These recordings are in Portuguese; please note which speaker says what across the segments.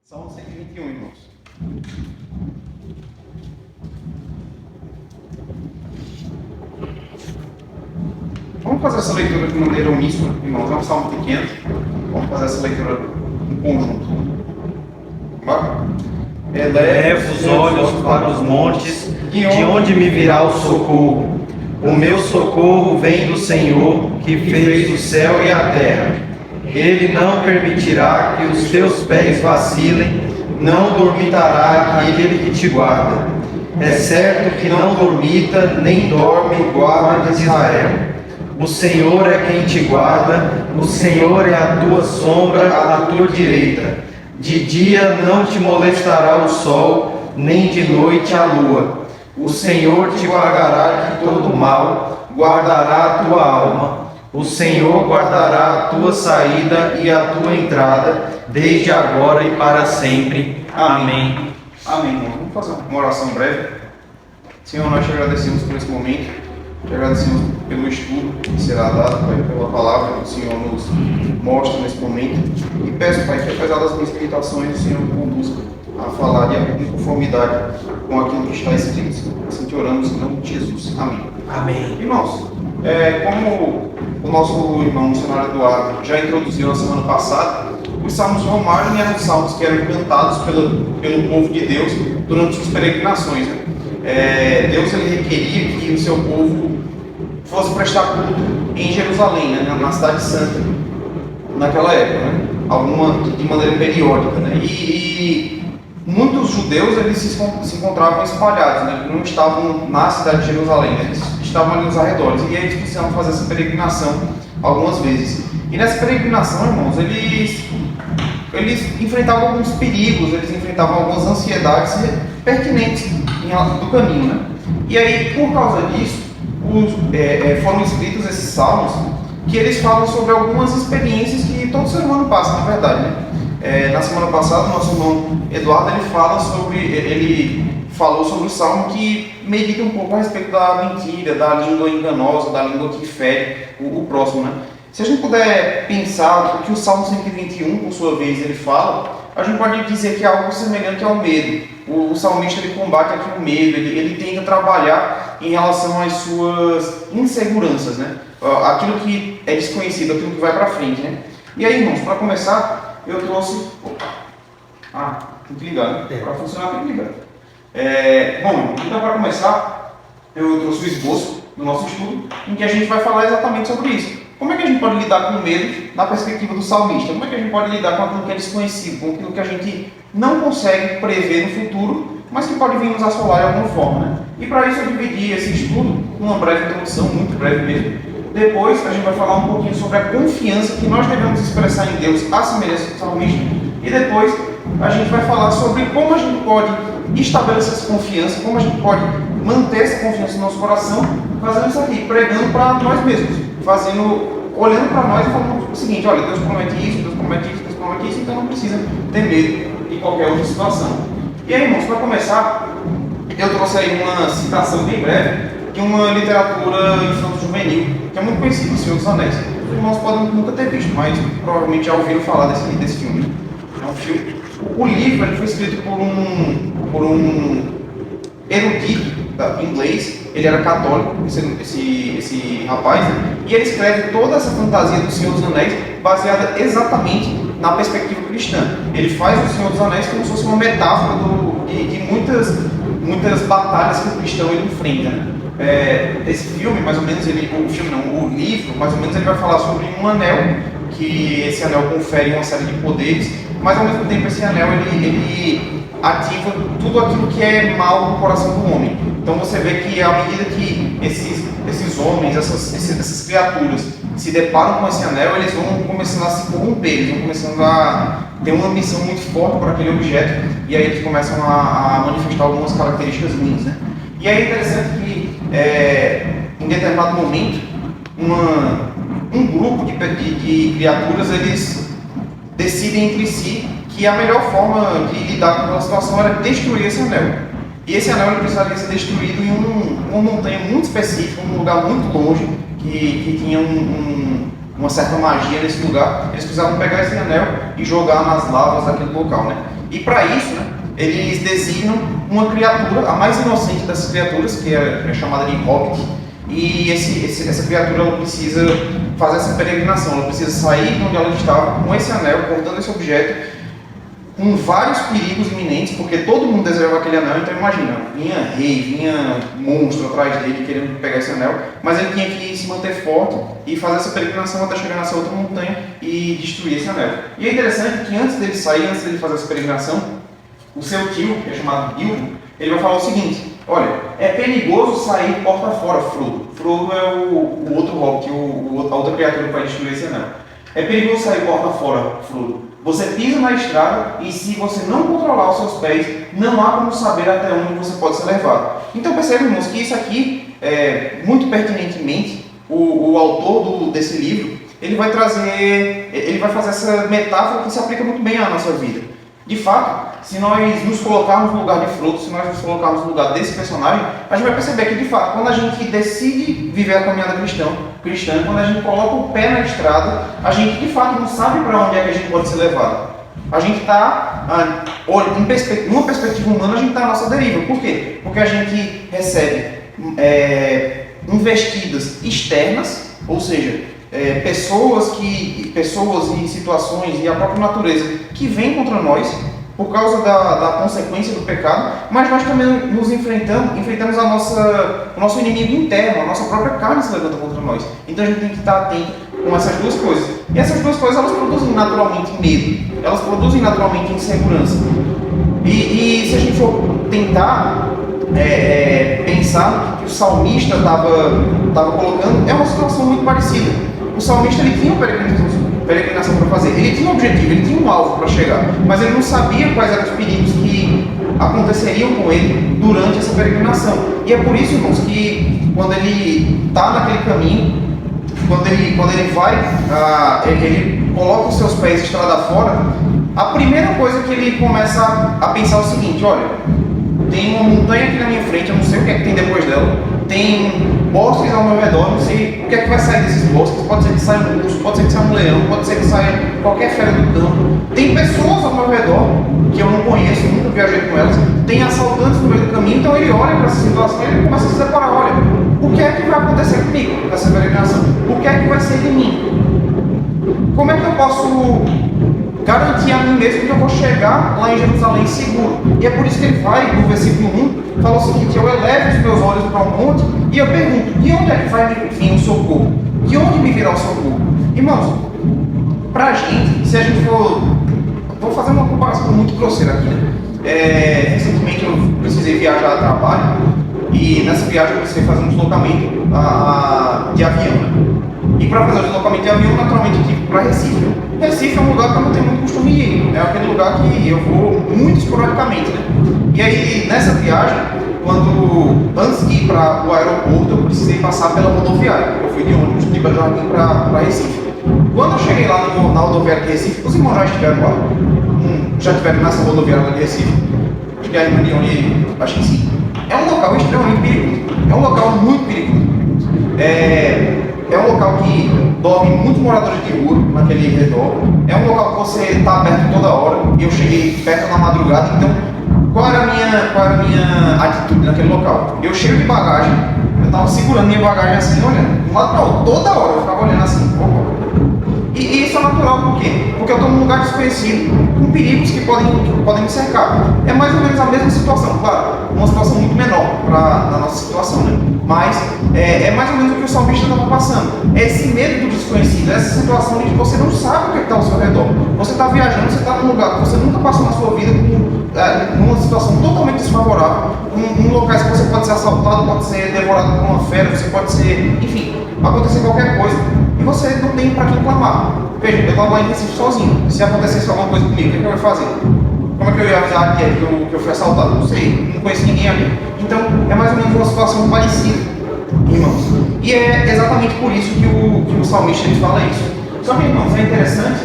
Speaker 1: Salmo 121, irmãos. Vamos fazer essa leitura de maneira uníssona, irmãos. É um salmo pequeno. Vamos fazer essa leitura em conjunto.
Speaker 2: Eleva os olhos para os montes, de onde me virá o socorro. O meu socorro vem do Senhor, que fez o céu e a terra. Ele não permitirá que os teus pés vacilem, não dormitará aquele que te guarda. É certo que não dormita, nem dorme o guarda de Israel. O Senhor é quem te guarda, o Senhor é a tua sombra à tua direita. De dia não te molestará o sol, nem de noite a lua. O Senhor te guardará de todo mal, guardará a tua alma. O Senhor guardará a tua saída e a tua entrada, desde agora e para sempre. Amém.
Speaker 1: Amém, irmãos. Vamos fazer uma oração breve. Senhor, nós te agradecemos por esse momento. Te agradecemos pelo estudo que será dado, Pai, pela palavra que o Senhor nos mostra nesse momento. E peço, Pai, que apesar das minhas limitações, o Senhor me conduzca a falar em conformidade com aquilo que está escrito. Assim te oramos em nome de Jesus. Amém.
Speaker 2: Amém.
Speaker 1: Irmãos, como o nosso irmão missionário Eduardo já introduziu na semana passada, os salmos romanos eram os salmos que eram cantados pelo povo de Deus durante as peregrinações, né? Deus ele requeria que o seu povo fosse prestar culto em Jerusalém, né, na cidade santa, naquela época, né, de maneira periódica, né, e muitos judeus eles se encontravam espalhados, né, não estavam na cidade de Jerusalém, né, eles estavam ali nos arredores, e eles precisavam fazer essa peregrinação algumas vezes. E nessa peregrinação, irmãos, eles enfrentavam alguns perigos, eles enfrentavam algumas ansiedades pertinentes do caminho, né? E aí, por causa disso, foram escritos esses salmos que eles falam sobre algumas experiências que todo ser humano passa, na verdade, né? Na semana passada, nosso irmão Eduardo ele falou sobre o salmo que medita um pouco a respeito da mentira, da língua enganosa, da língua que fere o próximo, né? Se a gente puder pensar o que o Salmo 121, por sua vez, ele fala, a gente pode dizer que é algo semelhante ao medo. O salmista ele combate aqui o medo, ele tenta trabalhar em relação às suas inseguranças, né? Aquilo que é desconhecido, aquilo que vai para frente, né? E aí, irmãos, para começar, eu trouxe... tem que ligar, né? Para funcionar tem que ligar. Então para começar, eu trouxe o esboço do nosso estudo, em que a gente vai falar exatamente sobre isso. Como é que a gente pode lidar com o medo na perspectiva do salmista? Como é que a gente pode lidar com aquilo que é desconhecido, com aquilo que a gente não consegue prever no futuro, mas que pode vir nos assolar de alguma forma, né? E para isso eu dividi esse estudo com uma breve introdução, muito breve mesmo. Depois a gente vai falar um pouquinho sobre a confiança que nós devemos expressar em Deus, à semelhança do salmista. E depois a gente vai falar sobre como a gente pode estabelecer essa confiança, como a gente pode manter essa confiança no nosso coração, fazendo isso aqui, pregando para nós mesmos. Olhando para nós e falando o seguinte: olha, Deus promete isso, Deus promete isso, Deus promete isso, então não precisa ter medo de qualquer outra situação. E aí, irmãos, para começar, eu trouxe aí uma citação bem breve de uma literatura infanto-juvenil, que é muito conhecida, O Senhor dos Anéis. Os irmãos podem nunca ter visto, mas provavelmente já ouviram falar desse filme. É um filme. O livro ele foi escrito por um erudito inglês. Ele era católico, esse rapaz, né? E ele escreve toda essa fantasia do Senhor dos Anéis baseada exatamente na perspectiva cristã. Ele faz o Senhor dos Anéis como se fosse uma metáfora de muitas batalhas que o cristão ele enfrenta, né? Esse filme, mais ou menos, o livro, mais ou menos, ele vai falar sobre um anel, que esse anel confere uma série de poderes, mas ao mesmo tempo esse anel ele ativa tudo aquilo que é mal no coração do homem. Então você vê que à medida que esses homens, essas criaturas se deparam com esse anel, eles vão começando a se corromper, eles vão começando a ter uma ambição muito forte por aquele objeto, e aí eles começam a manifestar algumas características ruins, né? E aí é interessante que em determinado momento um grupo de criaturas eles decidem entre si que a melhor forma de lidar com aquela situação era destruir esse anel. E esse anel ele precisaria ser destruído em uma montanha muito específica, um lugar muito longe, que tinha uma certa magia nesse lugar. Eles precisavam pegar esse anel e jogar nas lavas daquele local, né? E para isso, né, eles designam uma criatura, a mais inocente dessas criaturas, que é chamada de Hobbit, e essa criatura ela precisa fazer essa peregrinação, ela precisa sair de onde ela estava com esse anel, portando esse objeto, com vários perigos iminentes, porque todo mundo desejava aquele anel. Então imagina, vinha rei, vinha monstro atrás dele querendo pegar esse anel, mas ele tinha que se manter forte e fazer essa peregrinação até chegar nessa outra montanha e destruir esse anel. E é interessante que antes dele sair, antes dele fazer essa peregrinação, o seu tio, que é chamado Bilbo, ele vai falar o seguinte: olha, é perigoso sair porta fora, Frodo. Frodo é o outro Hobbit, a outra criatura que vai destruir esse anel. É perigoso sair porta fora, Frodo. Você pisa na estrada e se você não controlar os seus pés, não há como saber até onde você pode ser levado. Então percebe, irmãos, que isso aqui, muito pertinentemente, o autor desse livro, ele vai fazer essa metáfora que se aplica muito bem à nossa vida. De fato, se nós nos colocarmos no lugar de Frodo, se nós nos colocarmos no lugar desse personagem, a gente vai perceber que, de fato, quando a gente decide viver a caminhada cristã, quando a gente coloca o pé na estrada, a gente, de fato, não sabe para onde é que a gente pode ser levado. A gente está, numa perspectiva humana, a gente está à nossa deriva. Por quê? Porque a gente recebe investidas externas, ou seja, pessoas e situações e a própria natureza que vem contra nós por causa da consequência do pecado, mas nós também nos enfrentamos o nosso inimigo interno, a nossa própria carne se levanta contra nós. Então a gente tem que estar atento com essas duas coisas. E essas duas coisas, elas produzem naturalmente medo, elas produzem naturalmente insegurança. E se a gente for tentar pensar que o salmista estava colocando, é uma situação muito parecida. O salmista, ele tinha uma peregrinação para fazer, ele tinha um objetivo, ele tinha um alvo para chegar, mas ele não sabia quais eram os perigos que aconteceriam com ele durante essa peregrinação. E é por isso, irmãos, que quando ele está naquele caminho, quando ele vai, ele coloca os seus pés estrada fora, a primeira coisa que ele começa a pensar é o seguinte: olha, tem uma montanha aqui na minha frente, eu não sei o que é que tem depois dela, tem bosques ao meu redor, não sei o que é que vai sair desses bosques, pode ser que saia um urso, pode ser que saia um leão, pode ser que saia qualquer fera do campo, tem pessoas ao meu redor que eu não conheço, nunca viajei com elas, tem assaltantes no meio do caminho. Então ele olha para essa situação e ele começa a se deparar: olha, o que é que vai acontecer comigo nessa peregrinação? O que é que vai ser de mim? Como é que eu posso garantir a mim mesmo que eu vou chegar lá em Jerusalém seguro? E é por isso que ele vai, no versículo 1, fala o seguinte: eu elevo os meus olhos para o monte e eu pergunto, de onde é que vai vir o socorro? De onde me virá o socorro? Irmãos, pra gente, se a gente for... Vou fazer uma comparação muito grosseira aqui, né? Recentemente eu precisei viajar a trabalho e nessa viagem eu precisei fazer um deslocamento de avião, né? E para fazer o deslocamento de avião, naturalmente eu tive que ir para Recife. Recife é um lugar que eu não tenho muito costume de ir, é aquele lugar que eu vou muito esporadicamente, né? E aí, nessa viagem, antes de ir para o aeroporto, eu precisei passar pela rodoviária. Eu fui de ônibus de Belo Jardim para Recife. Quando eu cheguei lá na rodoviária de Recife, os irmãos já estiveram lá, já estiveram nessa rodoviária de Recife, acho que é a irmã de onde, acho que sim. É um local extremamente perigoso, é um local muito perigoso. É um local que dorme muitos moradores de rua naquele redor. É um local que você está aberto toda hora. Eu cheguei perto da madrugada, então qual era a minha atitude naquele local? Eu cheio de bagagem, eu estava segurando minha bagagem assim, olhando de um lado para o outro, toda hora eu ficava olhando assim. E isso é natural, por quê? Porque eu estou num lugar desconhecido, com perigos que podem me cercar. É mais ou menos a mesma situação, claro, uma situação muito menor na nossa situação, né? Mas é mais ou menos o que o salmista estava passando. É esse medo do desconhecido, essa situação de que você não sabe o que está ao seu redor. Você está viajando, você está num lugar que você nunca passou na sua vida, numa situação totalmente desfavorável, em locais que você pode ser assaltado, pode ser devorado por uma fera, você pode ser, enfim, acontecer qualquer coisa, e você não tem para quem clamar. Veja, eu estava lá em Recife sozinho. Se acontecesse alguma coisa comigo, o que eu ia fazer? Como é que eu ia avisar que eu fui assaltado? Não sei, não conheço ninguém ali. Então, é mais ou menos uma situação parecida, irmãos. E é exatamente por isso que o salmista ele fala isso. Só que, irmãos, é interessante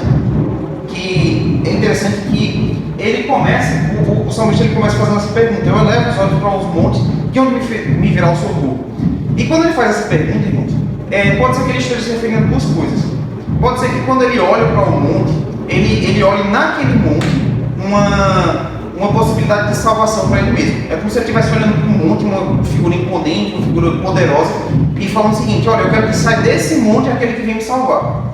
Speaker 1: que ele começa, o salmista ele começa fazendo essa pergunta: eu elevo os olhos para os montes, de onde me virá o socorro? E quando ele faz essa pergunta, irmãos, pode ser que ele esteja se referindo a duas coisas. Pode ser que quando ele olha para o monte, ele olhe naquele monte uma possibilidade de salvação para ele mesmo. É como se ele estivesse olhando para um monte, uma figura imponente, uma figura poderosa, e falando o seguinte: olha, eu quero que saia desse monte aquele que vem me salvar.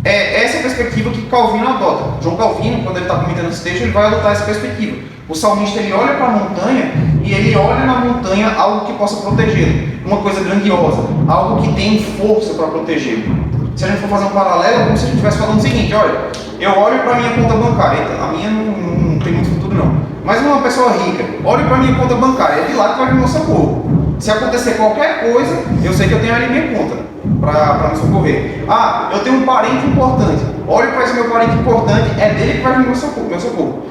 Speaker 1: É essa perspectiva que Calvino adota. João Calvino, quando ele está comentando esse texto, ele vai adotar essa perspectiva. O salmista, ele olha para a montanha e ele olha na montanha algo que possa protegê-lo, uma coisa grandiosa, algo que tem força para protegê-lo. Se a gente for fazer um paralelo, é como se a gente estivesse falando o seguinte: olha, eu olho para a minha conta bancária, a minha não tem muito futuro não, mas uma pessoa rica, olha para a minha conta bancária, é de lá que vai vir o meu socorro. Se acontecer qualquer coisa, eu sei que eu tenho ali minha conta para me socorrer. Ah, eu tenho um parente importante, olho para esse meu parente importante, é dele que vai vir o meu socorro.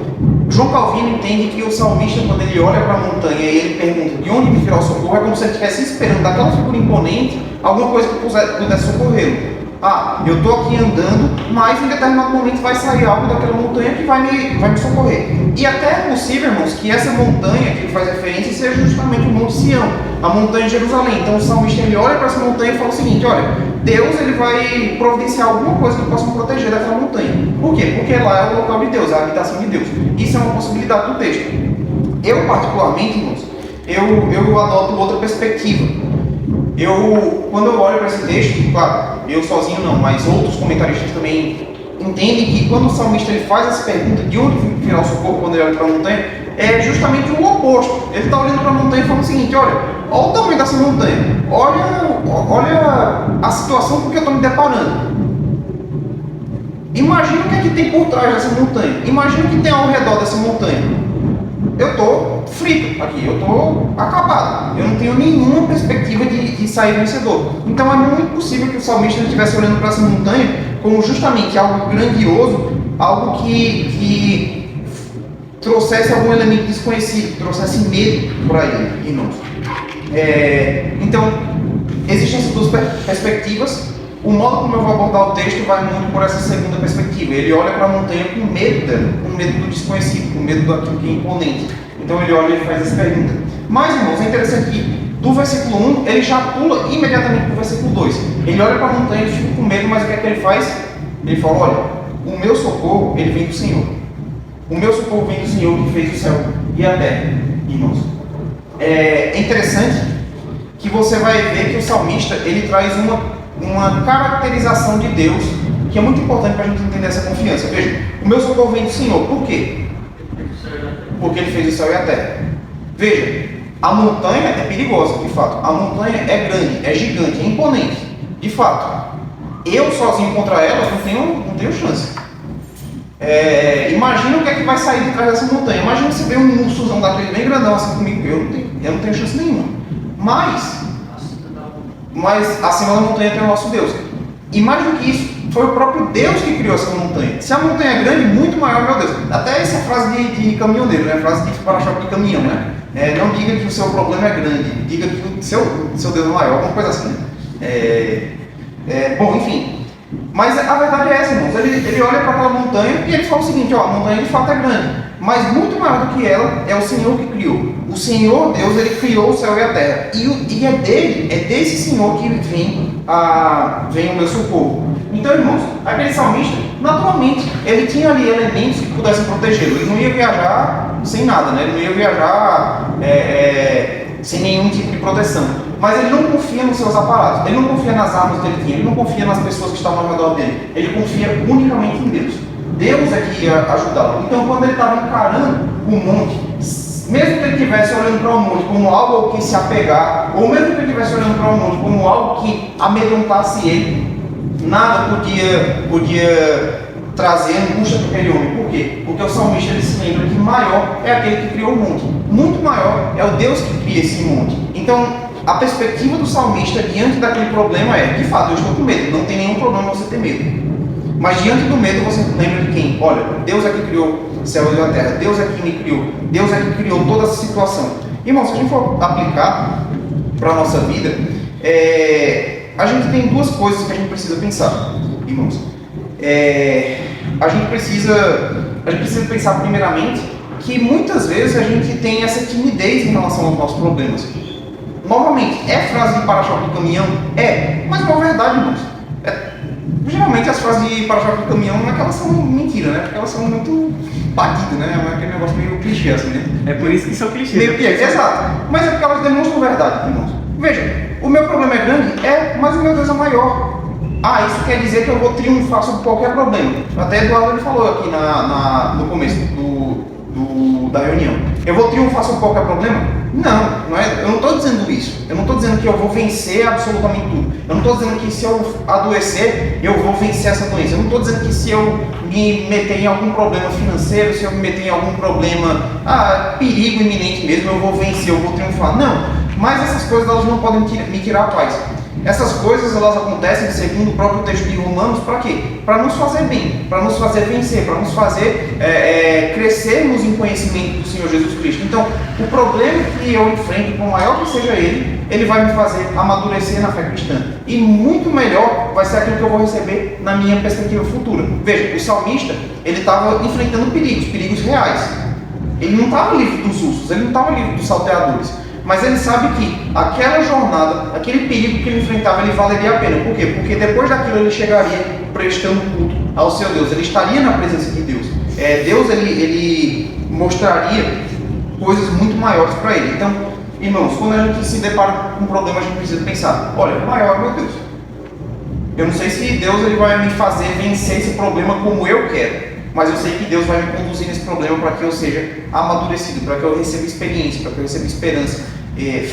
Speaker 1: João Calvino entende que o salmista, quando ele olha para a montanha e ele pergunta de onde me virá o socorro, é como se ele estivesse esperando daquela figura imponente alguma coisa que pudesse socorrê-lo. Ah, eu estou aqui andando, mas em determinado momento vai sair algo daquela montanha que vai me socorrer. E até é possível, irmãos, que essa montanha que ele faz referência seja justamente o Monte Sião, a montanha de Jerusalém. Então o salmista, ele olha para essa montanha e fala o seguinte: olha, Deus, ele vai providenciar alguma coisa que possa me proteger daquela montanha. Por quê? Porque lá é o local de Deus, a habitação de Deus. Isso é uma possibilidade do texto. Eu, particularmente, irmãos, eu adoto outra perspectiva. Quando eu olho para esse texto, claro, eu sozinho não, mas outros comentaristas também entendem que quando o salmista ele faz essa pergunta de onde virá o socorro quando ele olha para a montanha, é justamente o oposto. Ele está olhando para a montanha e falando o seguinte: olha o tamanho dessa montanha, olha a situação com que eu estou me deparando. Imagina o que é que tem por trás dessa montanha, imagina o que tem ao redor dessa montanha. Eu estou frito aqui, eu estou acabado, eu não tenho nenhuma perspectiva de sair vencedor. Então é muito possível que o salmista estivesse olhando para essa montanha como justamente algo grandioso, algo que trouxesse algum elemento desconhecido, que trouxesse medo para ele, irmãos. Então, existem essas duas perspectivas. O modo como eu vou abordar o texto vai muito por essa segunda perspectiva. Ele olha para a montanha com medo dela, com medo do desconhecido, com medo daquilo que é imponente. Então ele olha e faz essa pergunta. Mas, irmãos, é interessante que do versículo 1, ele já pula imediatamente para o versículo 2. Ele olha para a montanha e fica com medo, mas o que é que ele faz? Ele fala: olha, o meu socorro, ele vem do Senhor. O meu socorro vem do Senhor que fez o céu e a terra, irmãos. É interessante que você vai ver que o salmista, ele traz uma caracterização de Deus que é muito importante para a gente entender essa confiança. Veja, o meu socorro vem do Senhor. Por quê? Porque ele fez o céu e a terra. Veja, a montanha é perigosa, de fato. A montanha é grande, é gigante, é imponente, de fato. Eu sozinho contra ela não tenho chance. Imagina o que é que vai sair de trás dessa montanha. Imagina você ver um ursuzão daquele bem grandão assim comigo. Eu não tenho chance nenhuma. Mas acima da montanha tem o nosso Deus. E mais do que isso, foi o próprio Deus que criou essa montanha. Se a montanha é grande, muito maior, meu Deus. Até essa frase de caminhoneiro, né? Frase de para-choque de caminhão, né? Não diga que o seu problema é grande, diga que o seu Deus é maior, alguma coisa assim. Bom, enfim. Mas a verdade é essa, irmãos. Ele olha para aquela montanha e ele fala o seguinte: a montanha de fato é grande, mas muito maior do que ela é o Senhor que criou. O Senhor Deus, ele criou o céu e a terra. E é desse Senhor que vem o meu socorro. Então, irmãos, aquele salmista, naturalmente, ele tinha ali elementos que pudessem protegê-lo. Ele não ia viajar sem nada, né? Ele não ia viajar sem nenhum tipo de proteção. Mas ele não confia nos seus aparatos, ele não confia nas armas que ele tinha, ele não confia nas pessoas que estavam ao redor dele. Ele confia unicamente em Deus. Deus é que ia ajudá-lo. Então, quando ele estava encarando o monte, mesmo que ele estivesse olhando para o monte como algo ao que se apegar, ou mesmo que ele estivesse olhando para o monte como algo que amedrontasse ele, nada podia trazer angústia para aquele homem. Por quê? Porque o salmista ele se lembra que maior é aquele que criou o monte. Muito maior é o Deus que cria esse monte. Então, a perspectiva do salmista diante daquele problema é: de fato, eu estou com medo. Não tem nenhum problema você ter medo. Mas diante do medo você lembra de quem? Olha, Deus é que criou o céu e a terra. Deus é que me criou. Deus é que criou toda essa situação. Irmão, se a gente for aplicar para a nossa vida, a gente tem duas coisas que a gente precisa pensar, irmãos. A gente precisa pensar primeiramente que muitas vezes a gente tem essa timidez em relação aos nossos problemas. Novamente, é frase de para-choque de caminhão? Mas não é verdade, irmãos. Geralmente as frases de para-choque de caminhão não é que elas são mentira, né? Porque elas são muito batido, né? É aquele negócio meio clichê assim, né?
Speaker 3: É por isso que são clichês.
Speaker 1: Meio que exato. Mas é porque elas demonstram verdade, irmãos. Veja, o meu problema é grande, mas o meu Deus é maior. Isso quer dizer que eu vou triunfar sobre qualquer problema. Até Eduardo ele falou aqui no começo da reunião. Eu vou triunfar sobre qualquer problema? Não é, eu não estou dizendo isso. Eu não estou dizendo que eu vou vencer absolutamente tudo. Eu não estou dizendo que se eu adoecer, eu vou vencer essa doença. Eu não estou dizendo que se eu me meter em algum problema financeiro, se eu me meter em algum problema, perigo iminente mesmo, eu vou vencer, eu vou triunfar. Não, mas essas coisas elas não podem me tirar a paz. Essas coisas elas acontecem, segundo o próprio texto de Romanos, para quê? Para nos fazer bem, para nos fazer vencer, para nos fazer crescermos em conhecimento do Senhor Jesus Cristo. Então, o problema que eu enfrento, por maior que seja ele vai me fazer amadurecer na fé cristã. E muito melhor vai ser aquilo que eu vou receber na minha perspectiva futura. Veja, o salmista, ele estava enfrentando perigos reais. Ele não estava livre dos ursos, ele não estava livre dos salteadores. Mas ele sabe que aquela jornada, aquele perigo que ele enfrentava, ele valeria a pena. Por quê? Porque depois daquilo ele chegaria prestando culto ao seu Deus. Ele estaria na presença de Deus. Deus, ele mostraria coisas muito maiores para ele. Então, irmãos, quando a gente se depara com um problema, a gente precisa pensar, olha, maior é meu Deus. Eu não sei se Deus ele vai me fazer vencer esse problema como eu quero. Mas eu sei que Deus vai me conduzir nesse problema para que eu seja amadurecido, para que eu receba experiência, para que eu receba esperança,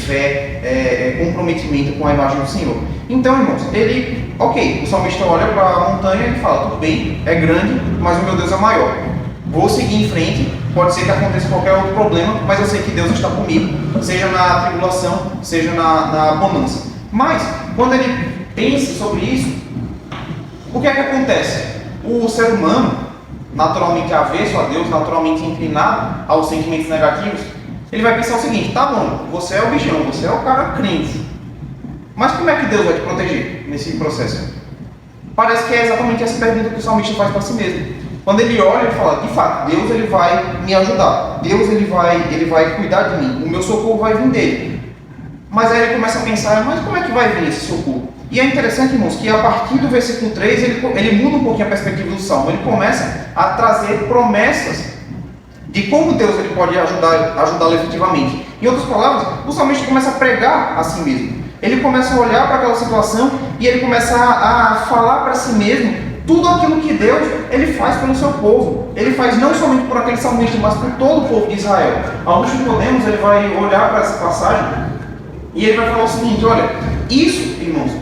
Speaker 1: fé, comprometimento com a imagem do Senhor. Então, irmãos, o salmista olha para a montanha e fala, tudo bem, é grande, mas o meu Deus é maior. Vou seguir em frente, pode ser que aconteça qualquer outro problema, mas eu sei que Deus está comigo, seja na tribulação, seja na bonança. Mas, quando ele pensa sobre isso, o que é que acontece? O ser humano, naturalmente avesso a Deus, naturalmente inclinado aos sentimentos negativos, ele vai pensar o seguinte, tá bom, você é o bichão, você é o cara crente, mas como é que Deus vai te proteger nesse processo? Parece que é exatamente essa pergunta que o salmista faz para si mesmo. Quando ele olha, ele fala, de fato, Deus ele vai me ajudar, Deus ele vai cuidar de mim, o meu socorro vai vir dele. Mas aí ele começa a pensar, mas como é que vai vir esse socorro? E é interessante, irmãos, que a partir do versículo 3, ele muda um pouquinho a perspectiva do Salmo. Ele começa a trazer promessas de como Deus ele pode ajudá-lo efetivamente. Em outras palavras, o salmista começa a pregar a si mesmo. Ele começa a olhar para aquela situação e ele começa a falar para si mesmo tudo aquilo que Deus ele faz pelo seu povo. Ele faz não somente por aquele salmista, mas por todo o povo de Israel. Augusto Nicodemos ele vai olhar para essa passagem e ele vai falar o seguinte, olha, isso, irmãos,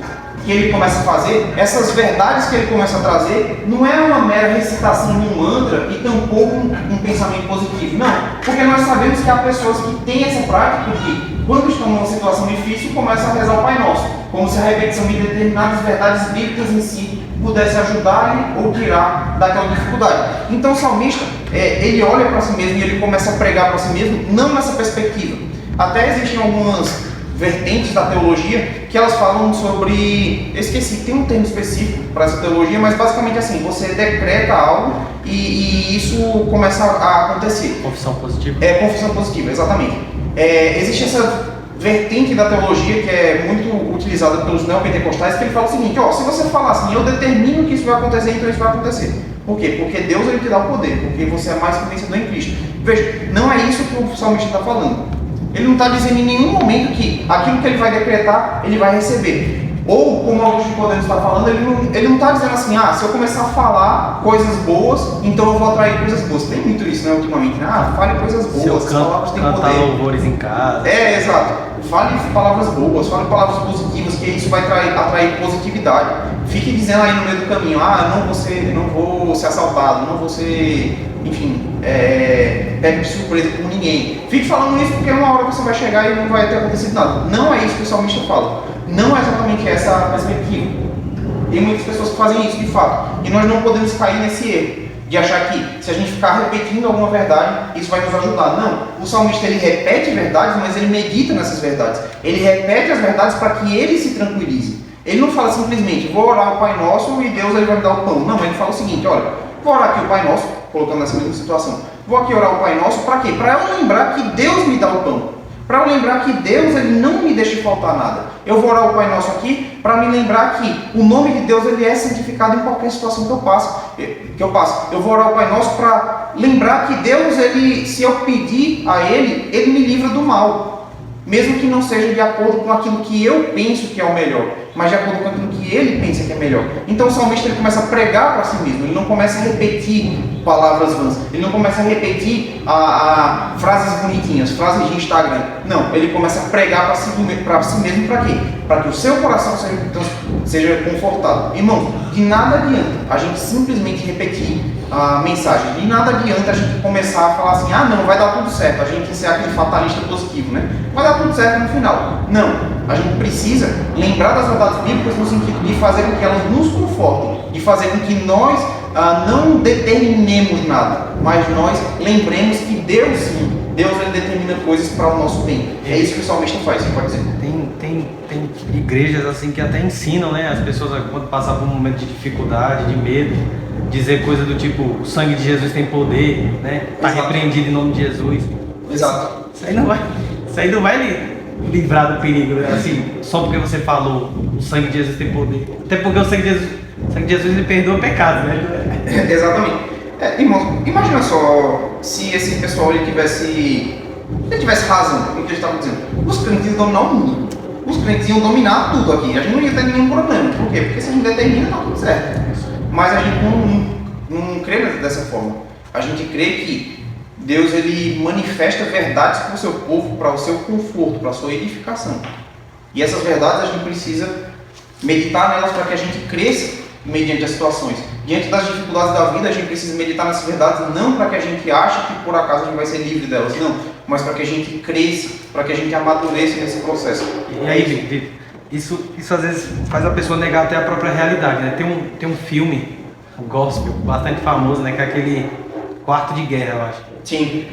Speaker 1: que ele começa a fazer, essas verdades que ele começa a trazer, não é uma mera recitação de um mantra e tampouco um pensamento positivo, não, porque nós sabemos que há pessoas que têm essa prática que, quando estão numa situação difícil, começam a rezar o Pai Nosso, como se a repetição de determinadas verdades bíblicas em si pudesse ajudar-lhe ou tirar daquela dificuldade. Então o salmista, ele olha para si mesmo e ele começa a pregar para si mesmo, não nessa perspectiva. Até existem algumas vertentes da teologia que elas falam sobre, eu esqueci, tem um termo específico para essa teologia, mas basicamente assim, você decreta algo e isso começa a acontecer.
Speaker 3: Confissão positiva?
Speaker 1: Confissão positiva, exatamente. Existe essa vertente da teologia que é muito utilizada pelos neopentecostais, que ele fala o seguinte, se você falar assim, eu determino que isso vai acontecer, então isso vai acontecer. Por quê? Porque Deus ele te dá o poder, porque você é mais que vencedor em Cristo. Veja, não é isso que o salmista está falando. Ele não está dizendo em nenhum momento que aquilo que ele vai decretar, ele vai receber. Ou, como Augusto Nicodemos está falando, ele não está dizendo assim, se eu começar a falar coisas boas, então eu vou atrair coisas boas. Tem muito isso, né, ultimamente, né? Fale coisas boas, as palavras têm poder.
Speaker 3: Louvores em casa.
Speaker 1: Exato. Fale palavras boas, fale palavras positivas, que isso vai atrair positividade. Fique dizendo aí no meio do caminho, não vou ser assaltado, não vou ser, enfim, pego de surpresa com ninguém. Fique falando isso porque uma hora você vai chegar e não vai ter acontecido nada. Não é isso que o salmista fala. Não é exatamente essa a perspectiva. Tem muitas pessoas que fazem isso de fato. E nós não podemos cair nesse erro de achar que se a gente ficar repetindo alguma verdade, isso vai nos ajudar. Não. O salmista ele repete verdades, mas ele medita nessas verdades. Ele repete as verdades para que ele se tranquilize. Ele não fala simplesmente, vou orar o Pai Nosso e Deus ele vai me dar o pão. Não, ele fala o seguinte, olha, vou orar aqui o Pai Nosso, colocando nessa mesma situação. Vou aqui orar o Pai Nosso para quê? Para eu lembrar que Deus me dá o pão. para eu lembrar que Deus ele não me deixa faltar nada. Eu vou orar o Pai Nosso aqui para me lembrar que o nome de Deus ele é santificado em qualquer situação que eu passe. Eu vou orar o Pai Nosso para lembrar que Deus, ele, se eu pedir a Ele me livra do mal. Mesmo que não seja de acordo com aquilo que eu penso que é o melhor, mas de acordo com aquilo que ele pensa que é melhor. Então o salmista ele começa a pregar para si mesmo, ele não começa a repetir palavras vãs, ele não começa a repetir frases bonitinhas, frases de Instagram. Não, ele começa a pregar para si mesmo para quê? Para que o seu coração seja confortado. Irmão, de nada adianta a gente simplesmente repetir a mensagem, de nada adianta a gente começar a falar assim, não, vai dar tudo certo, a gente ser aquele fatalista positivo, né? Vai dar tudo certo no final. Não, a gente precisa lembrar das verdades bíblicas no sentido de fazer com que elas nos confortem, de fazer com que nós não determinemos nada, mas nós lembremos que Deus sim, Deus ele determina coisas para o nosso bem. É isso que o salmista faz, você pode dizer.
Speaker 3: Tem igrejas assim que até ensinam, né, as pessoas quando passam por um momento de dificuldade, de medo, dizer coisa do tipo, o sangue de Jesus tem poder, né? Está repreendido em nome de Jesus.
Speaker 1: Exato.
Speaker 3: Isso aí não vai livrar do perigo, né? Assim, só porque você falou o sangue de Jesus tem poder. Até porque o sangue de Jesus ele perdoa pecados, né?
Speaker 1: Exatamente. Irmãos, imagina só se esse pessoal ele tivesse razão no que eles estavam dizendo. Os crentes iam dominar o mundo. Os crentes iam dominar tudo aqui. A gente não ia ter nenhum problema. Por quê? Porque se a gente determina, tá tudo certo. Mas a gente não crê dessa forma. A gente crê que Deus ele manifesta verdades para o seu povo, para o seu conforto, para a sua edificação. E essas verdades a gente precisa meditar nelas para que a gente cresça mediante as situações. Diante das dificuldades da vida, a gente precisa meditar nessas verdades não para que a gente ache que por acaso a gente vai ser livre delas, não, mas para que a gente cresça, para que a gente amadureça nesse processo.
Speaker 3: E aí, Vitor, isso às vezes faz a pessoa negar até a própria realidade, né? Tem um filme, um gospel, bastante famoso, né? Que é aquele Quarto de Guerra, eu acho.
Speaker 1: Sim.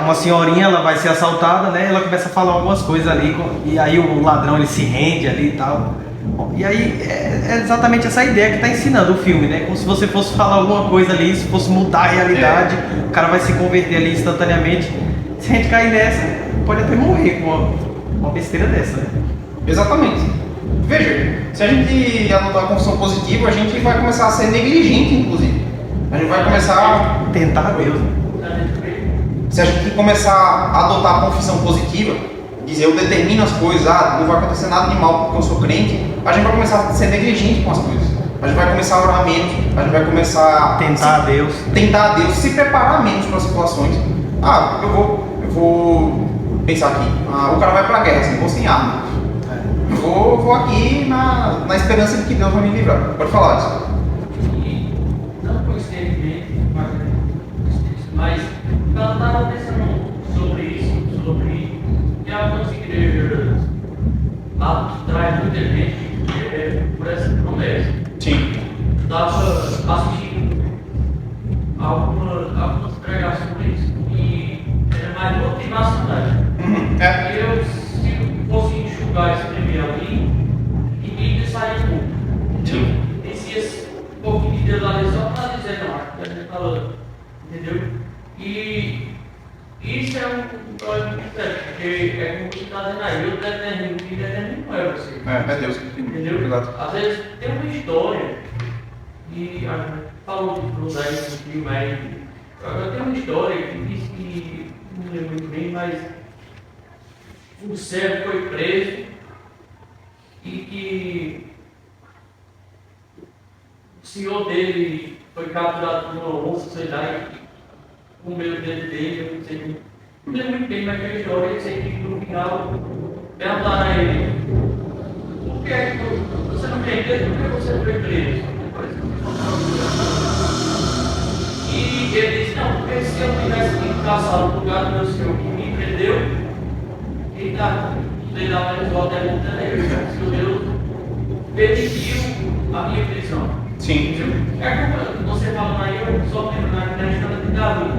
Speaker 3: Uma senhorinha, ela vai ser assaltada, né? Ela começa a falar algumas coisas ali, e aí o ladrão ele se rende ali e tal. Bom, e aí é exatamente essa ideia que está ensinando o filme, né? Como se você fosse falar alguma coisa ali, se fosse mudar a realidade, o cara vai se converter ali instantaneamente. Se a gente cair nessa, pode até morrer com uma besteira dessa, né?
Speaker 1: Exatamente. Veja, se a gente adotar a confissão positiva, a gente vai começar a ser negligente, inclusive. A gente vai começar a
Speaker 3: tentar Deus.
Speaker 1: Se a gente começar a adotar a confissão positiva, dizer eu determino as coisas, não vai acontecer nada de mal porque eu sou crente, a gente vai começar a ser negligente com as coisas. A gente vai começar a orar menos, a gente vai começar a tentar a Deus, se preparar menos para as situações. Eu vou pensar aqui, o cara vai para a guerra, assim, vou sem arma. Vou aqui na esperança de que Deus vai me livrar. Pode falar disso.
Speaker 4: Não coincidentemente, mas eu estava pensando sobre isso, sobre que algumas igrejas atraem muita gente por essa promessa.
Speaker 1: Sim.
Speaker 4: Estava assistindo algumas pregações e era mais motivacionais. Eu, se fosse enxugar esse primeiro ali, e sair um pouco. Entendeu? Descia um pouquinho de Deus ali só para dizer, não, a gente falando. Entendeu? E isso é um problema muito sério, porque é como você está dizendo aí, eu determino, e determino não é você.
Speaker 1: É Deus.
Speaker 4: Entendeu?
Speaker 1: Verdade.
Speaker 4: Às vezes tem uma história, e a gente falou de Bruno aí no filme aí, agora tem uma história que diz que, não lembro muito bem, mas um servo foi preso e que o senhor dele foi capturado por uma onça, sei lá, e com medo dele, eu não sei, não lembro muito bem, mas aquela história, eu sei que no final perguntaram a ele: por que é que você não tem Deus? Por que você foi preso? E ele disse: não, porque se eu tivesse que caçar no lugar do meu senhor que me prendeu, ele dava mais volta a pergunta nele, se o Deus permitiu a minha prisão.
Speaker 1: Sim.
Speaker 4: É como você falando aí, eu só lembro na história de Davi.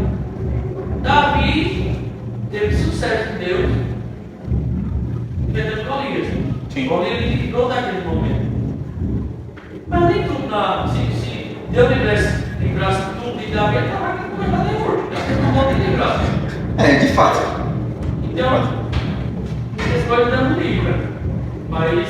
Speaker 4: Davi teve sucesso em Deus, perdendo Golias.
Speaker 1: Sim.
Speaker 4: Golias ele livrou daquele momento. Mas nem tudo, se Deus livrasse tudo de Davi, ele estava aqui com o verdadeiro. Davi não pode livrar.
Speaker 1: De fato.
Speaker 4: Então, muitas coisas não livra, mas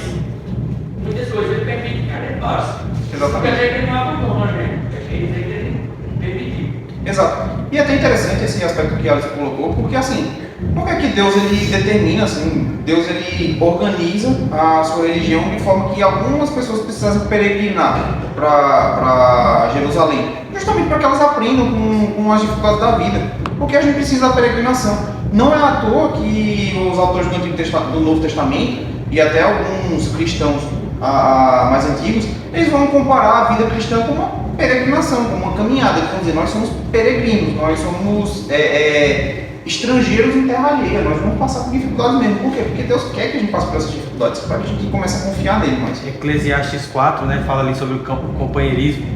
Speaker 4: muitas coisas ele permite que a gente passe.
Speaker 1: Exatamente.
Speaker 4: Porque a gente não abandona, né? A gente tem que permitir.
Speaker 1: Exato. E é até interessante esse aspecto que Alice colocou, porque assim, por que Deus ele determina, assim, Deus ele organiza a sua religião de forma que algumas pessoas precisam peregrinar para Jerusalém? Justamente para que elas aprendam com as dificuldades da vida. Porque a gente precisa da peregrinação. Não é à toa que os autores do Novo Testamento e até alguns cristãos mais antigos, eles vão comparar a vida cristã com uma peregrinação, com uma caminhada. Eles vão dizer, nós somos peregrinos, nós somos estrangeiros em terra alheia, nós vamos passar por dificuldades mesmo. Por quê? Porque Deus quer que a gente passe por essas dificuldades para que a gente comece a confiar nele mais.
Speaker 3: Eclesiastes 4, né, fala ali sobre o companheirismo,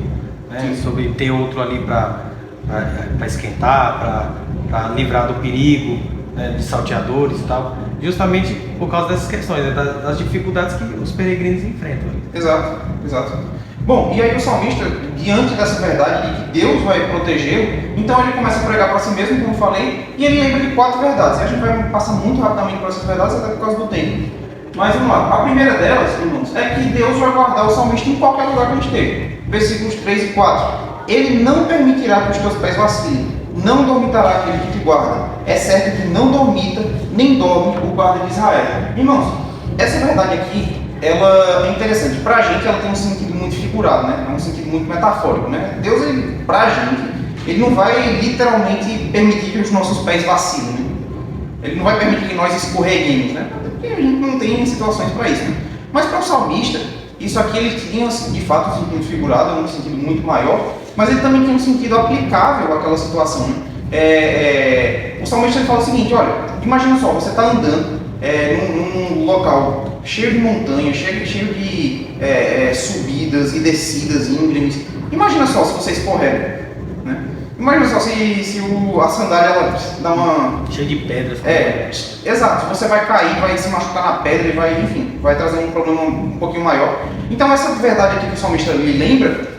Speaker 3: né, sobre ter outro ali para esquentar, para livrar do perigo, né, de salteadores e tal, justamente por causa dessas questões, né, das dificuldades que os peregrinos enfrentam.
Speaker 1: Exato, exato. Bom, e aí o salmista, diante dessa verdade de que Deus vai protegê-lo, então ele começa a pregar para si mesmo, como eu falei, e ele lembra de 4 verdades. E a gente vai passar muito rapidamente por essas verdades, até por causa do tempo. Mas vamos lá, a primeira delas, irmãos, é que Deus vai guardar o salmista em qualquer lugar que ele esteja. Versículos 3 e 4. Ele não permitirá que os teus pés vacilem, não dormitará aquele que te guarda. É certo que não dormita, nem dorme o guarda de Israel. Irmãos, essa verdade aqui, ela é interessante. Pra gente, ela tem um sentido muito figurado, né? É um sentido muito metafórico, né? Deus, ele, pra gente, ele não vai literalmente permitir que os nossos pés vacilem, né? Ele não vai permitir que nós escorreguemos, né? Porque a gente não tem situações para isso, né? Mas para o salmista, isso aqui ele tinha, de fato, um sentido figurado, um sentido muito maior, mas ele também tem um sentido aplicável àquela situação, né? O salmista ele fala o seguinte, olha, imagina só, você está andando num local cheio de montanhas, cheio de subidas e descidas íngremes. Imagina só se você escorrega, né? Imagina só se a sandália ela dá uma...
Speaker 3: Cheio de pedras.
Speaker 1: Exato. Você vai cair, vai se machucar na pedra e vai, enfim, vai trazer um problema um pouquinho maior. Então essa verdade aqui que o salmista me lembra,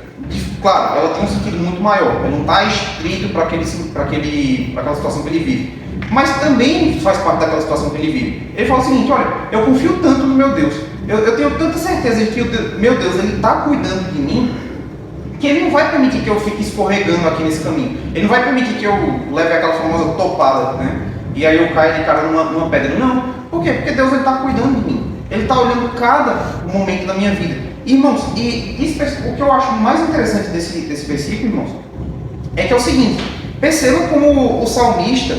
Speaker 1: claro, ela tem um sentido muito maior. Ela não está estrito para aquela situação que ele vive. Mas também faz parte daquela situação que ele vive. Ele fala o seguinte, olha, eu confio tanto no meu Deus, eu tenho tanta certeza de que meu Deus está cuidando de mim, que ele não vai permitir que eu fique escorregando aqui nesse caminho. Ele não vai permitir que eu leve aquela famosa topada, né? E aí eu caia de cara numa pedra. Não. Por quê? Porque Deus está cuidando de mim. Ele está olhando cada momento da minha vida. Irmãos, o que eu acho mais interessante desse versículo, irmãos, é que é o seguinte. Percebam como o salmista,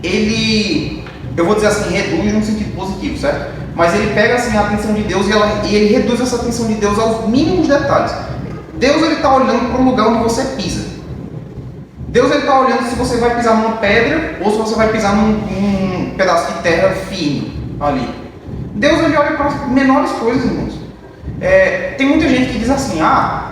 Speaker 1: ele, eu vou dizer assim, reduz num sentido positivo, certo? Mas ele pega assim a atenção de Deus e ele reduz essa atenção de Deus aos mínimos detalhes. Deus está olhando para o lugar onde você pisa. Deus está olhando se você vai pisar numa pedra ou se você vai pisar num pedaço de terra firme ali. Deus ele olha para as menores coisas, irmãos. Tem muita gente que diz assim,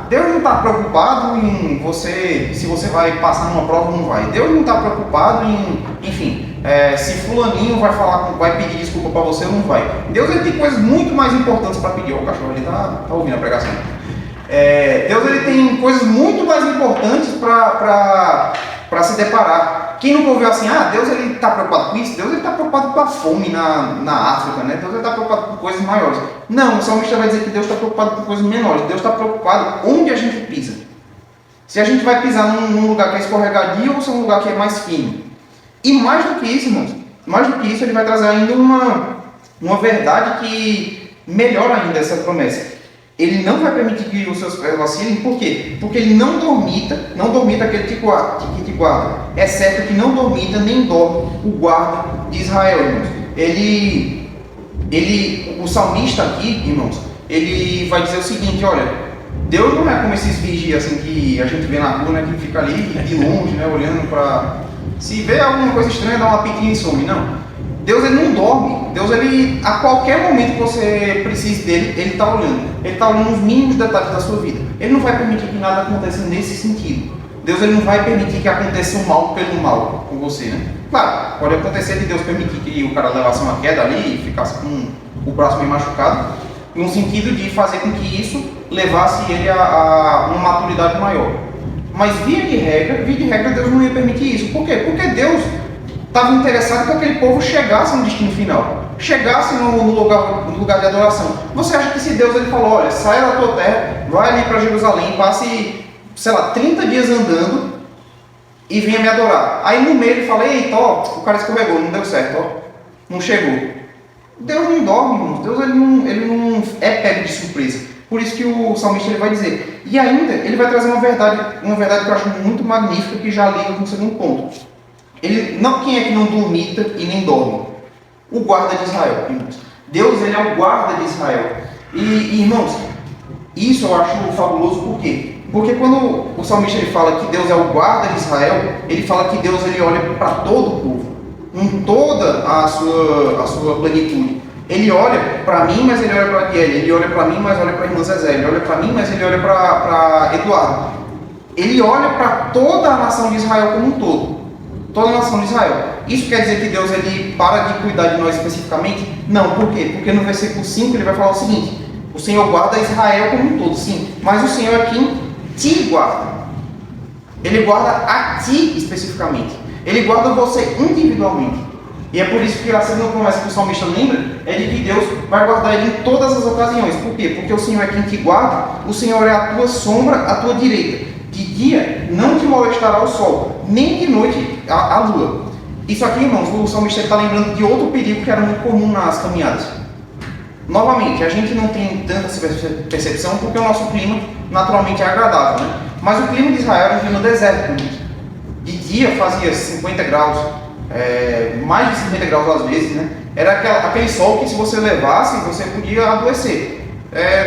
Speaker 1: Deus não está preocupado em você, se você vai passar numa prova ou não vai. Deus não está preocupado em, enfim, se fulaninho vai pedir desculpa para você ou não vai. Deus ele tem coisas muito mais importantes para pedir. O cachorro ele está ouvindo a pregação. Deus ele tem coisas muito mais importantes para se deparar. Quem nunca ouviu assim, Deus ele está preocupado com isso? Deus ele está preocupado com a fome na África, né? Deus ele está preocupado com coisas maiores. Não, o salmista vai dizer que Deus está preocupado com coisas menores. Deus está preocupado onde a gente pisa. Se a gente vai pisar num lugar que é escorregadio ou se é um lugar que é mais firme. E mais do que isso, irmãos, mais do que isso, ele vai trazer ainda uma verdade que melhora ainda essa promessa. Ele não vai permitir que os seus pés vacilem, por quê? Porque ele não dormita aquele que te guarda. É certo que não dormita nem dorme o guarda de Israel, irmãos. O salmista aqui, irmãos, ele vai dizer o seguinte, olha, Deus não é como esses vigias assim que a gente vê na rua, né, que fica ali de longe, né, olhando para... Se vê alguma coisa estranha, dá uma pitinha e some, não. Deus ele não dorme. Deus ele, a qualquer momento que você precise dele, ele está olhando. Ele está olhando os mínimos detalhes da sua vida. Ele não vai permitir que nada aconteça nesse sentido. Deus ele não vai permitir que aconteça o mal pelo mal com você, né? Claro, pode acontecer de Deus permitir que o cara levasse uma queda ali e ficasse com o braço meio machucado, no sentido de fazer com que isso levasse ele a uma maturidade maior. Mas via de regra, Deus não ia permitir isso. Por quê? Porque Deus, estava interessado que aquele povo chegasse no destino final, chegasse no lugar de adoração. Você acha que se Deus ele falou, olha, sai da tua terra, vai ali para Jerusalém, passe, sei lá, 30 dias andando e venha me adorar. Aí no meio ele fala, eita, ó, o cara escorregou, não deu certo, ó, não chegou. Deus não dorme, irmãos. Deus ele não é pego de surpresa. Por isso que o salmista ele vai dizer. E ainda ele vai trazer uma verdade que eu acho muito magnífica, que já liga com o segundo ponto. Quem é que não dormita e nem dorme? O guarda de Israel, irmãos. Deus ele é o guarda de Israel. E irmãos, isso eu acho fabuloso, por quê? Porque quando o salmista ele fala que Deus é o guarda de Israel, ele fala que Deus ele olha para todo o povo, em toda a sua plenitude. Ele olha para mim, mas ele olha para Kelly. Ele olha para mim, mas olha para a irmã Zezé. Ele olha para mim, mas ele olha para Eduardo. Ele olha para toda a nação de Israel como um todo. Toda a nação de Israel. Isso quer dizer que Deus ele para de cuidar de nós especificamente? Não, por quê? Porque no versículo 5 ele vai falar o seguinte: o Senhor guarda Israel como um todo, sim, mas o Senhor é quem te guarda. Ele guarda a ti especificamente. Ele guarda você individualmente. E é por isso que a segunda promessa que o salmista lembra é de que Deus vai guardar ele em todas as ocasiões. Por quê? Porque o Senhor é quem te guarda, o Senhor é a tua sombra, a tua direita. De dia não te molestará o sol, nem de noite a lua. Isso aqui, irmãos, o salmista está lembrando de outro perigo que era muito comum nas caminhadas. Novamente, a gente não tem tanta percepção porque o nosso clima naturalmente é agradável, né? Mas o clima de Israel era um clima desértico. De dia fazia 50 graus, mais de 50 graus às vezes, né? Era aquele sol que se você levasse, você podia adoecer.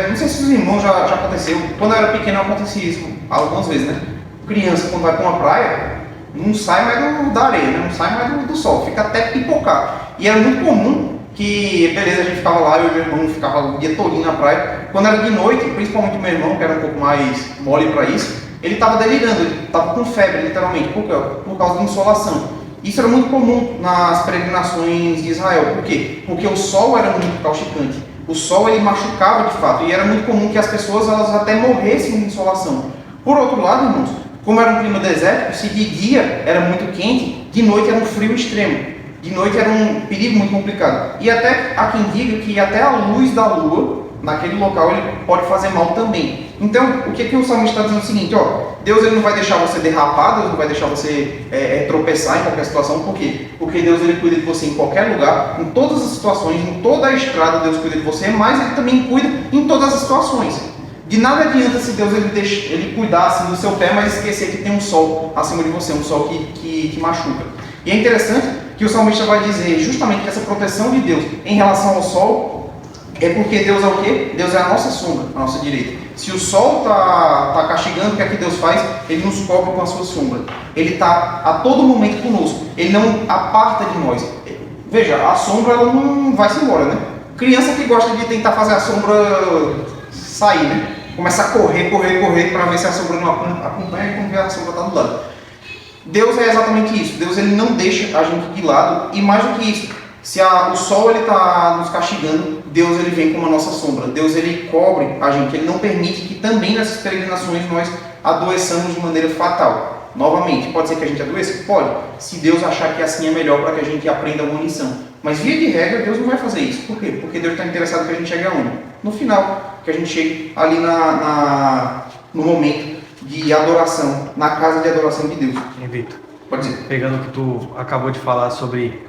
Speaker 1: Não sei se os irmãos já aconteceu. Quando eu era pequeno acontecia isso algumas vezes, né? Criança quando vai para uma praia, não sai mais da areia, né? Não sai mais do sol, fica até pipocar. E era muito comum que, beleza, a gente ficava lá, eu e meu irmão ficava o dia todinho na praia. Quando era de noite, principalmente o meu irmão, que era um pouco mais mole para isso, ele estava delirando, ele estava com febre, literalmente. Por quê? Por causa da insolação. Isso era muito comum nas peregrinações de Israel. Por quê? Porque o sol era muito causticante. O sol ele machucava de fato. E era muito comum que as pessoas elas até morressem de insolação. Por outro lado, irmãos, como era um clima desértico, se de dia era muito quente, de noite era um frio extremo. De noite era um perigo muito complicado. E até há quem diga que até a luz da lua, naquele local, ele pode fazer mal também. Então, o que o salmista está dizendo é o seguinte, ó, Deus ele não vai deixar você derrapar, Deus não vai deixar você tropeçar em qualquer situação. Por quê? Porque Deus ele cuida de você em qualquer lugar, em todas as situações, em toda a estrada Deus cuida de você, mas ele também cuida em todas as situações. De nada adianta se Deus ele cuidar assim do seu pé, mas esquecer que tem um sol acima de você, um sol que machuca. E é interessante que o salmista vai dizer justamente que essa proteção de Deus em relação ao sol é porque Deus é o quê? Deus é a nossa sombra, a nossa direita. Se o sol está castigando, o que é que Deus faz? Ele nos cobre com a sua sombra. Ele está a todo momento conosco. Ele não aparta de nós. Veja, a sombra ela não vai se embora, né? Criança que gosta de tentar fazer a sombra sair, né? Começa a correr para ver se a sombra não acompanha e quando vê a sombra está do lado. Deus é exatamente isso. Deus ele não deixa a gente de lado. E mais do que isso, se o sol está nos castigando, Deus ele vem como a nossa sombra. Deus ele cobre a gente. Ele não permite que também nessas peregrinações nós adoeçamos de maneira fatal. Novamente, pode ser que a gente adoeça? Pode. Se Deus achar que assim é melhor para que a gente aprenda uma lição. Mas via de regra, Deus não vai fazer isso. Por quê? Porque Deus está interessado que a gente chegue aonde? No final. Que a gente chegue ali no momento de adoração, na casa de adoração de Deus.
Speaker 3: Vitor,
Speaker 1: pode dizer.
Speaker 3: Pegando o que tu acabou de falar sobre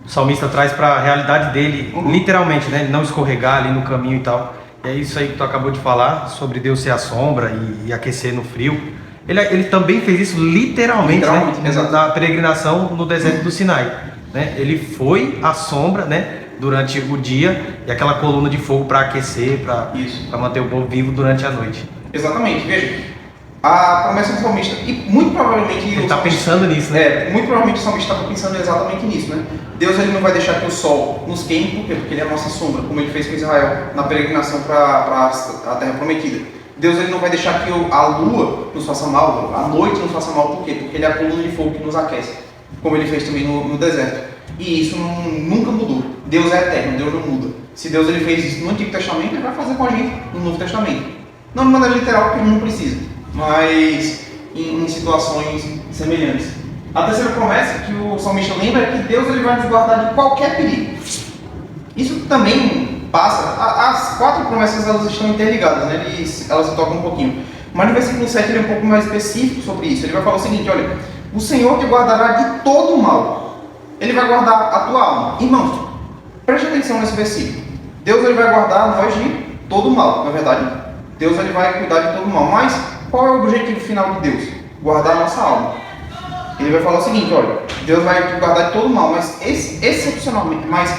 Speaker 3: o salmista traz para a realidade dele, literalmente, né? Não escorregar ali no caminho e tal. E é isso aí que tu acabou de falar sobre Deus ser a sombra e aquecer no frio. Ele também fez isso literalmente, né? Na peregrinação no deserto do Sinai, né? Ele foi a sombra, né? Durante o dia e aquela coluna de fogo para aquecer, para manter o povo vivo durante a noite.
Speaker 1: Exatamente, veja, a promessa do salmista, e muito provavelmente...
Speaker 3: Ele está pensando nisso, né?
Speaker 1: Muito provavelmente o salmista estava pensando exatamente nisso, né? Deus ele não vai deixar que o sol nos queime, por quê? Porque ele é a nossa sombra, como ele fez com Israel na peregrinação para a Terra Prometida. Deus ele não vai deixar que a lua nos faça mal, a noite nos faça mal, por quê? Porque ele é a coluna de fogo que nos aquece, como ele fez também no deserto. E isso nunca mudou. Deus é eterno, Deus não muda. Se Deus ele fez isso no Antigo Testamento, ele vai fazer com a gente no Novo Testamento. Não de maneira literal, porque ele não precisa, mas em situações semelhantes. A terceira promessa que o salmista lembra é que Deus ele vai nos guardar de qualquer perigo. Isso também passa, as 4 promessas elas estão interligadas, né? Elas se tocam um pouquinho. Mas no versículo 7 ele é um pouco mais específico sobre isso. Ele vai falar o seguinte, olha, o Senhor te guardará de todo o mal. Ele vai guardar a tua alma. Irmãos, preste atenção nesse versículo. Deus ele vai guardar nós de todo o mal, na verdade. Deus ele vai cuidar de todo o mal. Mas qual é o objetivo final de Deus? Guardar a nossa alma. Ele vai falar o seguinte, olha, Deus vai te guardar de todo o mal, mas excepcionalmente, mas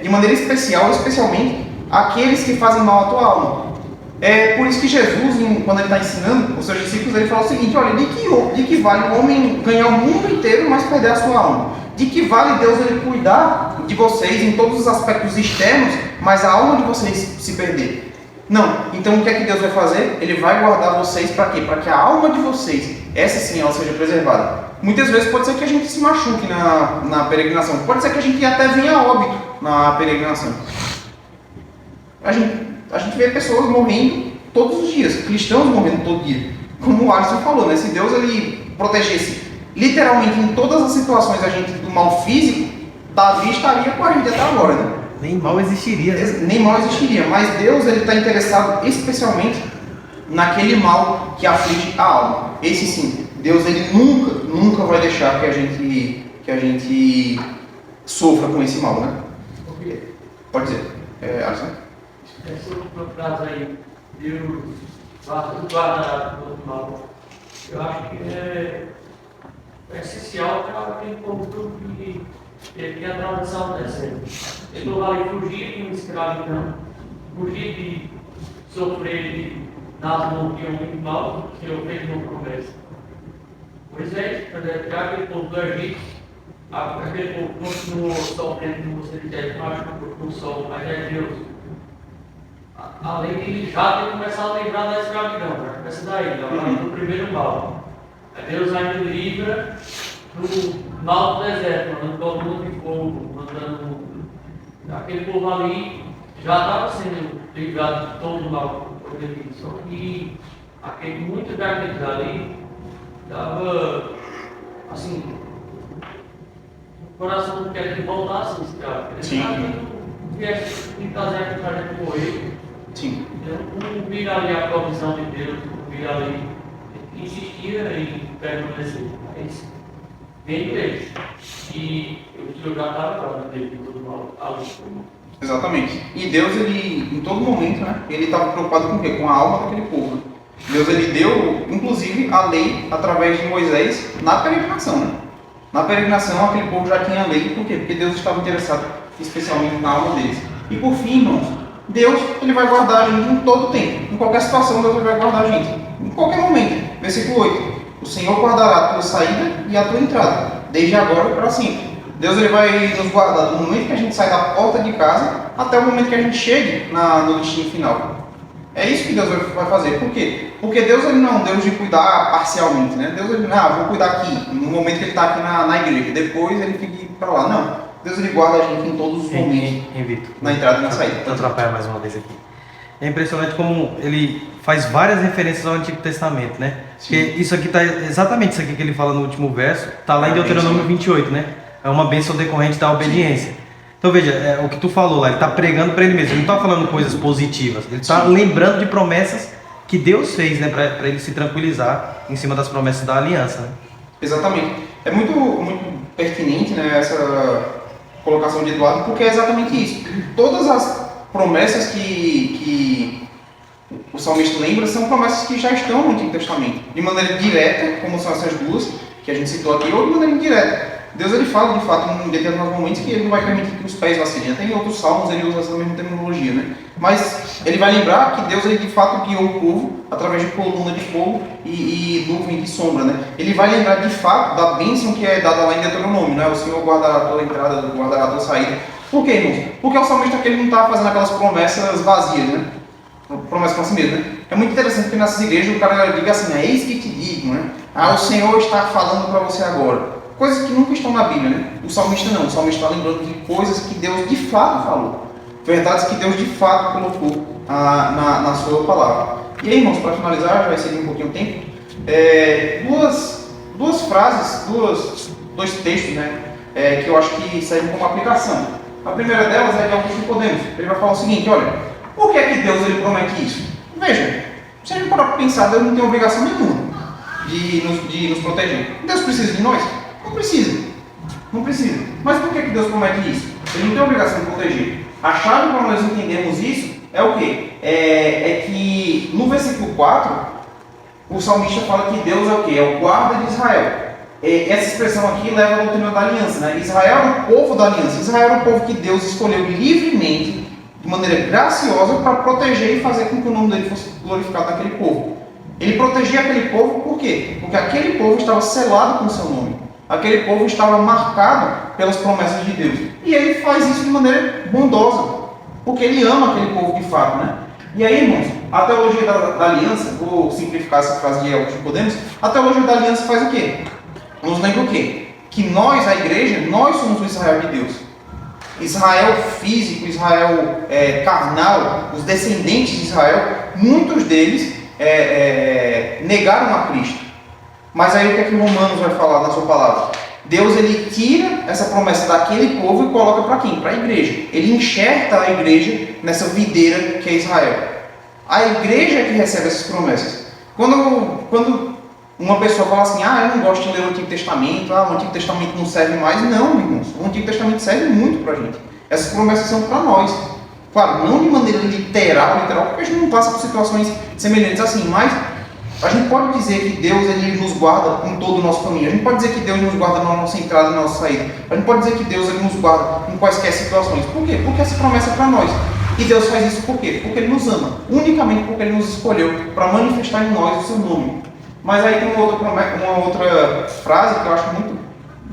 Speaker 1: de maneira especial, especialmente, aqueles que fazem mal à tua alma. É por isso que Jesus, quando ele está ensinando os seus discípulos, ele fala o seguinte, olha, de que vale o homem ganhar o mundo inteiro, mas perder a sua alma? De que vale Deus ele cuidar de vocês em todos os aspectos externos, mas a alma de vocês se perder? Não. Então o que é que Deus vai fazer? Ele vai guardar vocês para quê? Para que a alma de vocês, essa sim, ela seja preservada. Muitas vezes pode ser que a gente se machuque na peregrinação. Pode ser que a gente até venha a óbito na peregrinação. A gente vê pessoas morrendo todos os dias, cristãos morrendo todo dia. Como o Alisson falou, né? Se Deus ele protegesse literalmente em todas as situações a gente do mal físico, Davi estaria com a gente até agora, né?
Speaker 3: Nem mal existiria.
Speaker 1: Nem mal existiria, mas Deus ele está interessado especialmente naquele mal que aflige a alma. Esse sim, Deus ele nunca vai deixar que a gente sofra com esse mal, né? Pode dizer, Alisson?
Speaker 4: Essa última frase aí, Deus guardará todo mal. Eu acho que é essencial para quem como tudo que a transição dessa. Ele vai fugir de uma escravidão, fugir de sofrer nas mãos de um mal que eu fez uma promessa. Moisés, quando ele tirar aquele povo do Egito, aquele povo continuou sofrendo, como você disse, machucou com o sol, mas é Deus. Além de já ter começado a lembrar da escravidão, começa daí, do primeiro mal. Deus ainda livra do mal do deserto, mandando todo mundo de fogo, mandando aquele povo ali já estava sendo livrado de todo o mal. Só que muitos daqueles ali estava assim, o coração não quer que voltasse a escravo. Ele viesse de trazer aqui para a gente morrer.
Speaker 1: Sim.
Speaker 4: Não vira ali a provisão de Deus, não vira ali, insistia em permanecer. Mas vem deles. E o Senhor já estava falando dele de todo mal ali.
Speaker 1: Exatamente. E Deus, ele, em todo momento, né, ele estava preocupado com o quê? Com a alma daquele povo. Deus, ele deu, inclusive, a lei através de Moisés na peregrinação, né? Na peregrinação, aquele povo já tinha a lei. Por quê? Porque Deus estava interessado especialmente na alma deles. E por fim, irmãos, Deus, ele vai guardar a gente em todo tempo. Em qualquer situação, Deus vai guardar a gente. Em qualquer momento. Versículo 8. O Senhor guardará a tua saída e a tua entrada, desde agora e para sempre. Deus ele vai nos guardar do momento que a gente sai da porta de casa até o momento que a gente chegue no destino final. É isso que Deus vai fazer. Por quê? Porque Deus ele não é um Deus de cuidar parcialmente, né? Deus ele vou cuidar aqui, no momento que ele está aqui na igreja, depois ele fica para lá. Não. Deus ele guarda a gente em todos os momentos, na entrada e na saída.
Speaker 3: Vou atrapalhar mais uma vez aqui. É impressionante como ele faz várias referências ao Antigo Testamento, né? Sim. Porque isso aqui está exatamente isso aqui que ele fala no último verso, está lá em Deuteronômio 28, né? É uma bênção decorrente da obediência. Sim. Então veja, o que tu falou lá, ele está pregando para ele mesmo, ele não está falando coisas positivas, ele está lembrando de promessas que Deus fez, né? Para ele se tranquilizar em cima das promessas da aliança, né?
Speaker 1: Exatamente. É muito pertinente, né, essa colocação de Eduardo, porque é exatamente isso. Todas as promessas que o salmista lembra são promessas que já estão no Antigo Testamento, de maneira direta, como são essas duas que a gente citou aqui, ou de maneira indireta. Deus ele fala de fato em determinados momentos que ele não vai permitir que os pés vacilem. Tem outros salmos, ele usa essa mesma terminologia, né? Mas ele vai lembrar que Deus ele de fato guiou o povo através de coluna de fogo e nuvem de sombra, né? Ele vai lembrar de fato da bênção que é dada lá em Deuteronômio, né? O Senhor guardará a tua entrada, guardará a tua saída. Por quê, irmãos? Porque o salmista aqui ele não está fazendo aquelas promessas vazias, né? Promessas para si mesmo, né? É muito interessante que nessas igrejas o cara diga assim, eis que te digo, né? O Senhor está falando para você agora. Coisas que nunca estão na Bíblia, né? O salmista não, o salmista está lembrando de coisas que Deus de fato falou. Verdades que Deus de fato colocou na sua palavra. E aí, irmãos, para finalizar, já vai seguir um pouquinho o tempo, duas duas frases, dois textos, né, que eu acho que servem como aplicação. A primeira delas é de Augusto Nicodemos. Ele vai falar o seguinte: olha, por que é que Deus ele promete isso? Veja, se a gente parar para pensar, Deus não tem obrigação nenhuma de nos proteger. Deus precisa de nós? Não precisa. Não precisa. Mas por que que Deus promete isso? Ele não tem obrigação de proteger. A chave para nós entendermos isso é o quê? É que no versículo 4, o salmista fala que Deus é o quê? É o guarda de Israel. Essa expressão aqui leva a doutrina da aliança, né? Israel era o povo da aliança. Israel era o povo que Deus escolheu livremente, de maneira graciosa, para proteger e fazer com que o nome dele fosse glorificado naquele povo. Ele protegia aquele povo por quê? Porque aquele povo estava selado com o seu nome. Aquele povo estava marcado pelas promessas de Deus. E ele faz isso de maneira bondosa, porque ele ama aquele povo de fato, né? E aí, irmãos, a teologia da aliança, vou simplificar essa frase de Augusto Nicodemos, a teologia da aliança faz o quê? Nos lembra o quê? Que nós, a igreja, nós somos o Israel de Deus. Israel físico, Israel carnal, os descendentes de Israel, muitos deles negaram a Cristo. Mas aí o que é que Romanos vai falar na sua palavra? Deus ele tira essa promessa daquele povo e coloca para quem? Para a igreja. Ele enxerta a igreja nessa videira que é Israel. A igreja é que recebe essas promessas. Quando uma pessoa fala assim, eu não gosto de ler o Antigo Testamento, o Antigo Testamento não serve mais. Não, irmãos, o Antigo Testamento serve muito para a gente. Essas promessas são para nós. Claro, não de maneira literal, porque a gente não passa por situações semelhantes assim, mas a gente pode dizer que Deus ele nos guarda em todo o nosso caminho. A gente pode dizer que Deus nos guarda na nossa entrada e na nossa saída. A gente pode dizer que Deus ele nos guarda em quaisquer situações. Por quê? Porque essa promessa é para nós. E Deus faz isso por quê? Porque Ele nos ama. Unicamente porque Ele nos escolheu para manifestar em nós o seu nome. Mas aí tem uma outra frase que eu acho muito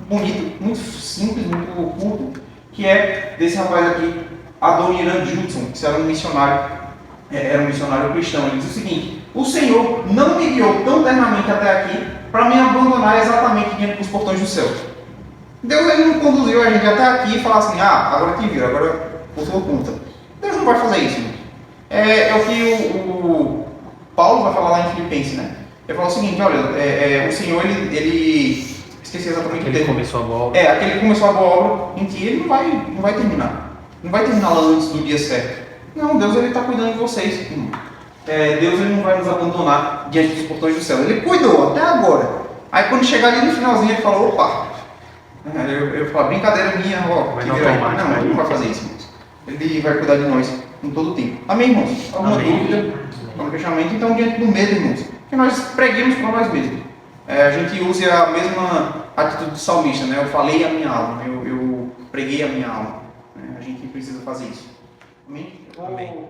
Speaker 1: bonita, muito simples, muito curta, que é desse rapaz aqui, Adoniran Judson, que era um missionário cristão. Ele diz o seguinte: o Senhor não me guiou tão eternamente até aqui para me abandonar exatamente diante dos portões do céu. Deus ele não conduziu a gente até aqui e falar assim, agora te vira, agora por sua conta. Deus não vai fazer isso. É o que o Paulo vai falar lá em Filipenses, né? Ele fala o seguinte, olha, o Senhor, ele esqueci exatamente o termo.
Speaker 3: Começou a boa obra.
Speaker 1: Aquele que começou a boa obra em ti, ele não vai terminar. Não vai terminar lá antes do dia certo. Não, Deus ele está cuidando de vocês. Deus ele não vai nos abandonar diante dos portões do céu. Ele cuidou até agora. Aí quando chegar ali no finalzinho, ele falou, opa. Eu falo, brincadeira minha, não, ele não vai fazer isso. Ele vai cuidar de nós em todo o tempo. Amém, irmãos? Alguma dúvida? Algum questionamento? Então, diante do medo, irmãos, que nós preguemos para nós mesmos. A gente use a mesma atitude do salmista, né? Eu falei a minha alma, eu preguei a minha alma. A gente precisa fazer isso. Amém?
Speaker 3: Amém.